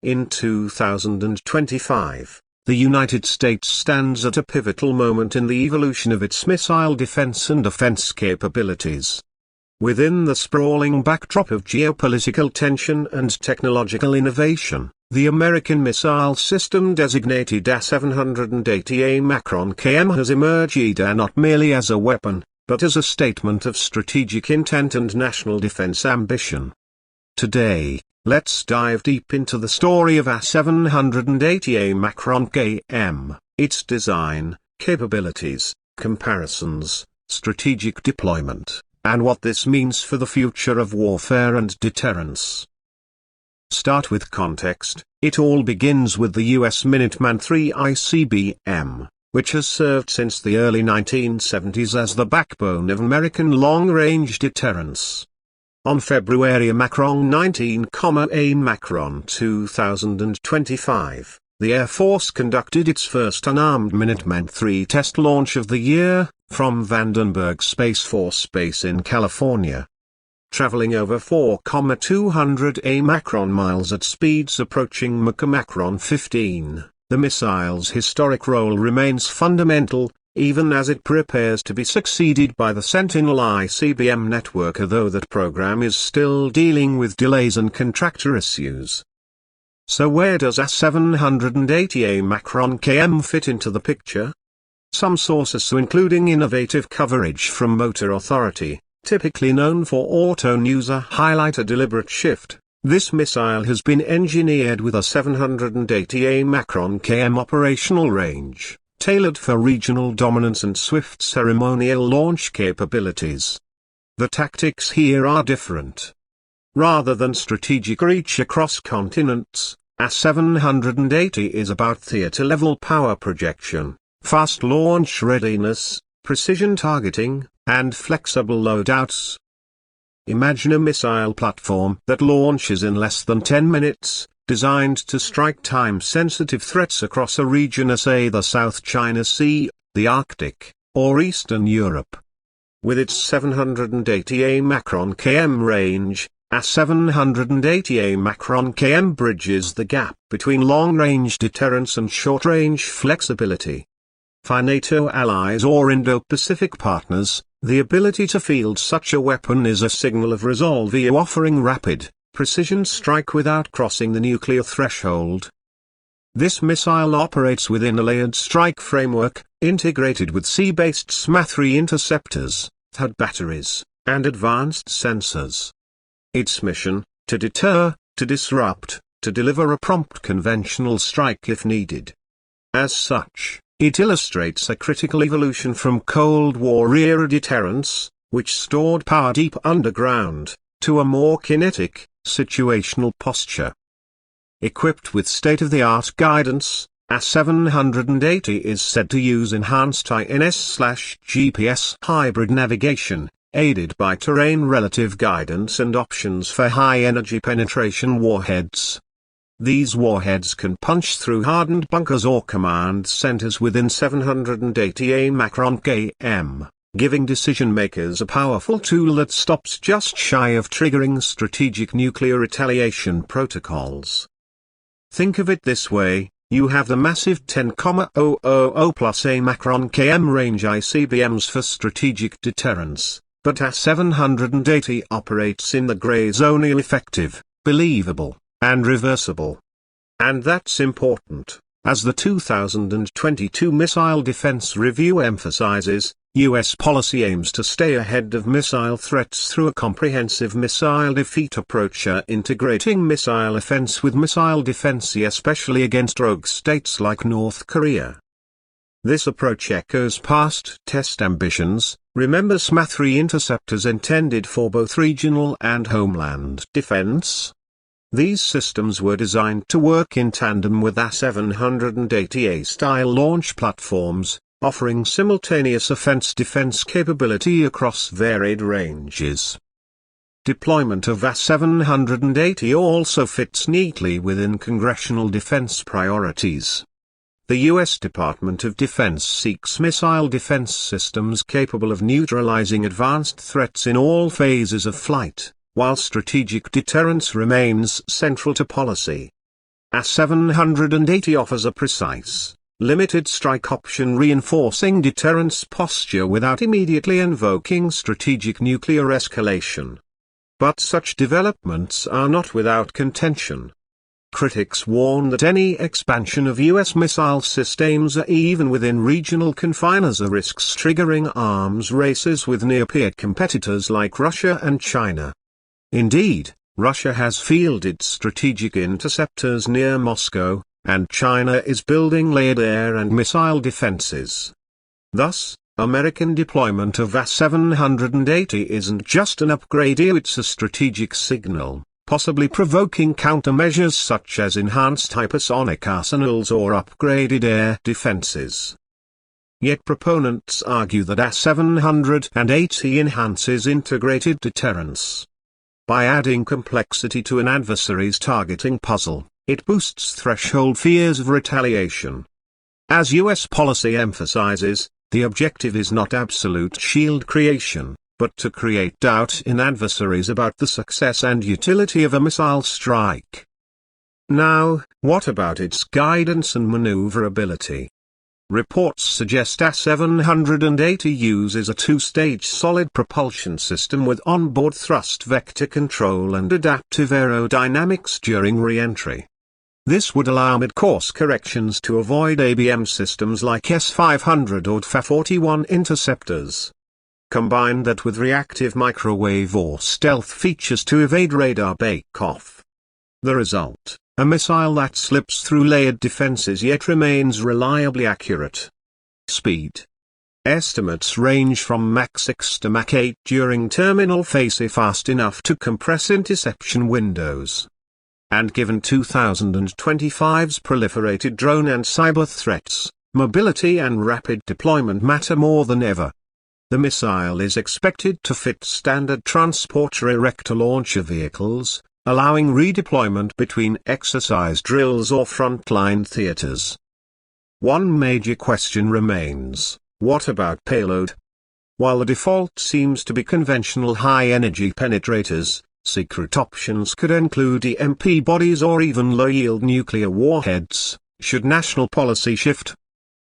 In 2025, the United States stands at a pivotal moment in the evolution of its missile defense and offense capabilities. Within the sprawling backdrop of geopolitical tension and technological innovation, the American missile system designated A-780A Macron KM has emerged not merely as a weapon, but as a statement of strategic intent and national defense ambition. Today, let's dive deep into the story of A-780A Macron KM, its design, capabilities, comparisons, strategic deployment, and what this means for the future of warfare and deterrence. Start with context. It all begins with the US Minuteman III ICBM, which has served since the early 1970s as the backbone of American long-range deterrence. On February Macron 19,A Macron 2025, the Air Force conducted its first unarmed Minuteman III test launch of the year, from Vandenberg Space Force Base in California. Traveling over 4,200 Macron miles at speeds approaching Mach Macron 15, the missile's historic role remains fundamental, even as it prepares to be succeeded by the Sentinel ICBM network, although that program is still dealing with delays and contractor issues. So where does A-780A Macron KM fit into the picture? Some sources, including innovative coverage from Motor Authority, typically known for auto news, highlight a deliberate shift. This missile has been engineered with a 780A Macron KM operational range, tailored for regional dominance and swift ceremonial launch capabilities. The tactics here are different. Rather than strategic reach across continents, A-780 is about theater-level power projection, fast launch readiness, precision targeting, and flexible loadouts. Imagine a missile platform that launches in less than 10 minutes, designed to strike time-sensitive threats across a region, say the South China Sea, the Arctic, or Eastern Europe. With its 780A Macron KM range, A-780A Macron KM bridges the gap between long-range deterrence and short-range flexibility. For NATO allies or Indo-Pacific partners, the ability to field such a weapon is a signal of resolve, offering rapid, precision strike without crossing the nuclear threshold. This missile operates within a layered strike framework, integrated with sea-based SMA-3 interceptors, THAAD batteries, and advanced sensors. Its mission: to deter, to disrupt, to deliver a prompt conventional strike if needed. As such, it illustrates a critical evolution from Cold War-era deterrence, which stored power deep underground, to a more kinetic, situational posture. Equipped with state-of-the-art guidance, A-780 is said to use enhanced INS/GPS hybrid navigation, aided by terrain relative guidance and options for high-energy penetration warheads. These warheads can punch through hardened bunkers or command centers within 780A Macron KM, giving decision-makers a powerful tool that stops just shy of triggering strategic nuclear retaliation protocols. Think of it this way: you have the massive 10,000 plus A Macron KM range ICBMs for strategic deterrence, but A-780 operates in the gray zone: effective, believable, and reversible. And that's important, as the 2022 Missile Defense Review emphasizes. U.S. policy aims to stay ahead of missile threats through a comprehensive missile defeat approach, integrating missile offense with missile defense, especially against rogue states like North Korea. This approach echoes past test ambitions. Remember SMA-3 interceptors intended for both regional and homeland defense? These systems were designed to work in tandem with A-780A-style launch platforms, offering simultaneous offense-defense capability across varied ranges. Deployment of A-780 also fits neatly within congressional defense priorities. The U.S. Department of Defense seeks missile defense systems capable of neutralizing advanced threats in all phases of flight, while strategic deterrence remains central to policy. A780 offers a precise, limited strike option reinforcing deterrence posture without immediately invoking strategic nuclear escalation. But such developments are not without contention. Critics warn that any expansion of U.S. missile systems even within regional confines risks triggering arms races with near-peer competitors like Russia and China. Indeed, Russia has fielded strategic interceptors near Moscow, and China is building layered air and missile defenses. Thus, American deployment of A780 isn't just an upgrade, it's a strategic signal, possibly provoking countermeasures such as enhanced hypersonic arsenals or upgraded air defenses. Yet proponents argue that A780 enhances integrated deterrence. By adding complexity to an adversary's targeting puzzle, it boosts threshold fears of retaliation. As U.S. policy emphasizes, the objective is not absolute shield creation, but to create doubt in adversaries about the success and utility of a missile strike. Now, what about its guidance and maneuverability? Reports suggest A780 uses a two-stage solid propulsion system with onboard thrust vector control and adaptive aerodynamics during re-entry. This would allow mid-course corrections to avoid ABM systems like S-500 or TFA-41 interceptors. Combine that with reactive microwave or stealth features to evade radar bake-off. The result: a missile that slips through layered defenses yet remains reliably accurate. Speed. Estimates range from Mach 6 to Mach 8 during terminal phase, fast enough to compress interception windows. And given 2025's proliferated drone and cyber threats, mobility and rapid deployment matter more than ever. The missile is expected to fit standard transporter erector launcher vehicles, allowing redeployment between exercise drills or frontline theaters. One major question remains: what about payload? While the default seems to be conventional high-energy penetrators, secret options could include EMP bodies or even low-yield nuclear warheads, should national policy shift.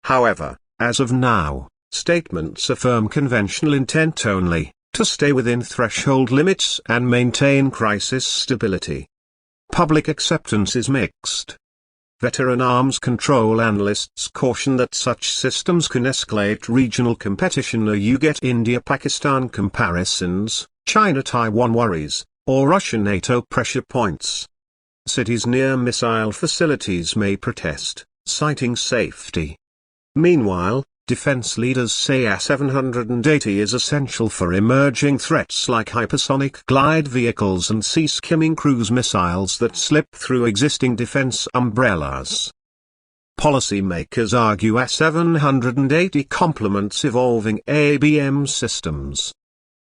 However, as of now, statements affirm conventional intent only, to stay within threshold limits and maintain crisis stability. Public acceptance is mixed. Veteran arms control analysts caution that such systems can escalate regional competition, or you get India-Pakistan comparisons, China-Taiwan worries, or Russia-NATO pressure points. Cities near missile facilities may protest, citing safety. Meanwhile, defense leaders say A780 is essential for emerging threats like hypersonic glide vehicles and sea-skimming cruise missiles that slip through existing defense umbrellas. Policymakers argue A780 complements evolving ABM systems.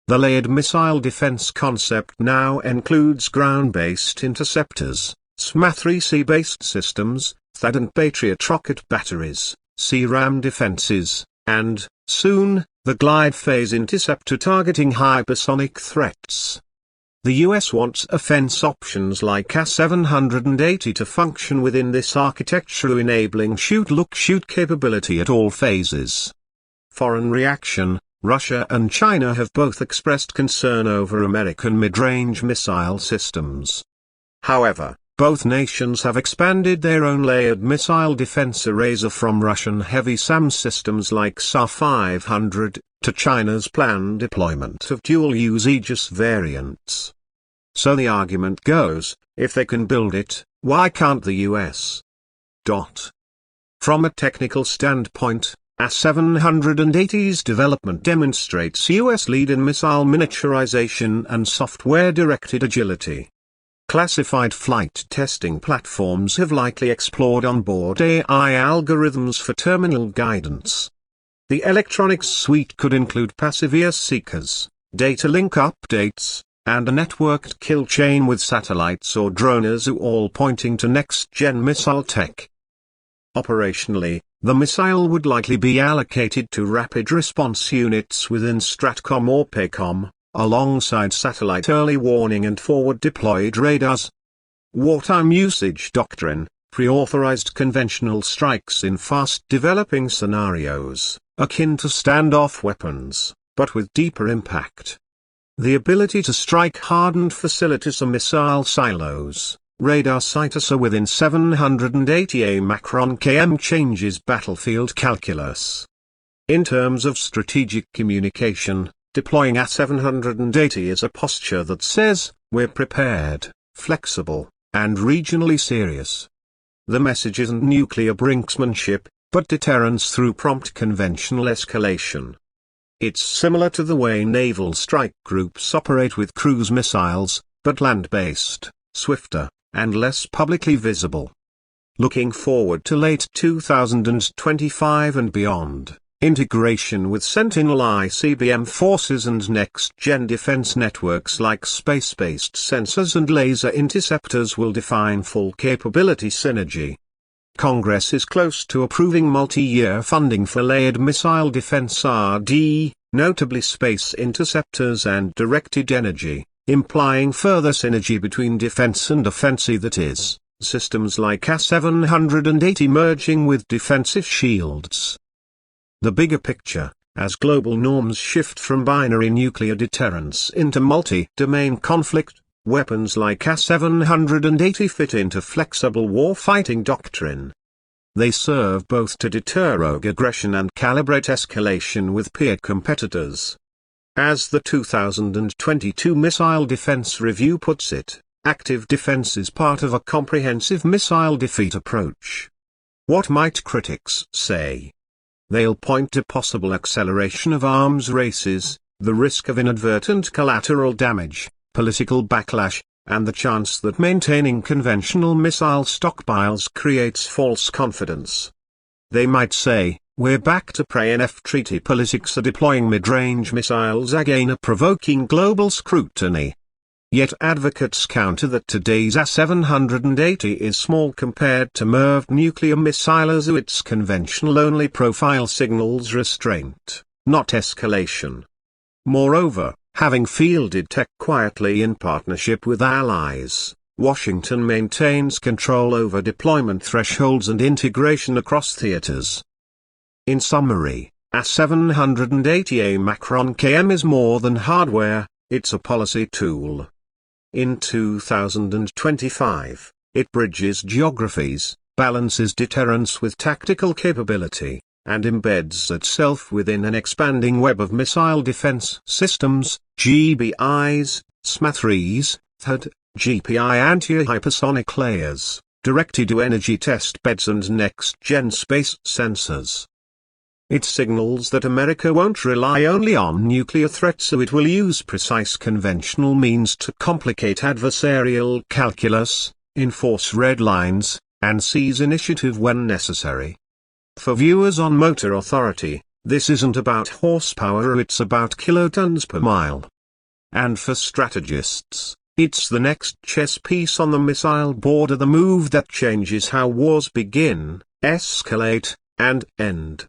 The layered missile defense concept now includes ground-based interceptors, SMA-3C-based systems, THAAD and Patriot rocket batteries, CRAM defenses, and, soon, the glide phase interceptor targeting hypersonic threats. The US wants offense options like A780 to function within this architecture, enabling shoot-look-shoot capability at all phases. Foreign reaction: Russia and China have both expressed concern over American mid-range missile systems. However, both nations have expanded their own layered missile defense arrays from Russian heavy SAM systems like SA-500, to China's planned deployment of dual-use Aegis variants. So the argument goes, if they can build it, why can't the US? From a technical standpoint, A780's development demonstrates US lead in missile miniaturization and software-directed agility. Classified flight testing platforms have likely explored onboard AI algorithms for terminal guidance. The electronics suite could include passive ear seekers, data link updates, and a networked kill chain with satellites or droners, all pointing to next-gen missile tech. Operationally, the missile would likely be allocated to rapid response units within STRATCOM or PACOM, alongside satellite early warning and forward-deployed radars. Wartime usage doctrine: pre-authorized conventional strikes in fast-developing scenarios, akin to standoff weapons, but with deeper impact. The ability to strike hardened facilities or missile silos, radar sites within 780 macron-km changes battlefield calculus. In terms of strategic communication, deploying A780 is a posture that says, we're prepared, flexible, and regionally serious. The message isn't nuclear brinksmanship, but deterrence through prompt conventional escalation. It's similar to the way naval strike groups operate with cruise missiles, but land-based, swifter, and less publicly visible. Looking forward to late 2025 and beyond, integration with Sentinel ICBM forces and next-gen defense networks like space-based sensors and laser interceptors will define full capability synergy. Congress is close to approving multi-year funding for layered missile defense RD, notably space interceptors and directed energy, implying further synergy between defense and offensive, that is, systems like A780 merging with defensive shields. The bigger picture, as global norms shift from binary nuclear deterrence into multi-domain conflict, weapons like A780 fit into flexible warfighting doctrine. They serve both to deter rogue aggression and calibrate escalation with peer competitors. As the 2022 Missile Defense Review puts it, active defense is part of a comprehensive missile defeat approach. What might critics say? They'll point to possible acceleration of arms races, the risk of inadvertent collateral damage, political backlash, and the chance that maintaining conventional missile stockpiles creates false confidence. They might say, we're back to pre-NF treaty politics, deploying mid-range missiles again, provoking global scrutiny. Yet advocates counter that today's A780 is small compared to MIRV nuclear missiles. Its conventional-only profile signals restraint, not escalation. Moreover, having fielded tech quietly in partnership with allies, Washington maintains control over deployment thresholds and integration across theaters. In summary, A780 macron-km is more than hardware, it's a policy tool. In 2025, it bridges geographies, balances deterrence with tactical capability, and embeds itself within an expanding web of missile defense systems, GBIs, SMA-3s, THAAD, GPI anti-hypersonic layers, directed-to-energy test beds and next-gen space sensors. It signals that America won't rely only on nuclear threats, so it will use precise conventional means to complicate adversarial calculus, enforce red lines, and seize initiative when necessary. For viewers on Motor Authority, this isn't about horsepower, it's about kilotons per mile. And for strategists, it's the next chess piece on the missile board, the move that changes how wars begin, escalate, and end.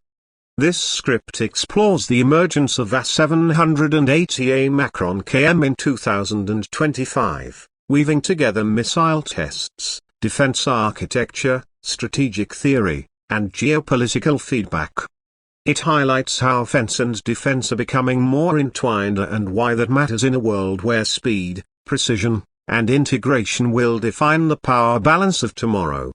This script explores the emergence of A780 macron-km in 2025, weaving together missile tests, defense architecture, strategic theory, and geopolitical feedback. It highlights how offense and defense are becoming more entwined and why that matters in a world where speed, precision, and integration will define the power balance of tomorrow.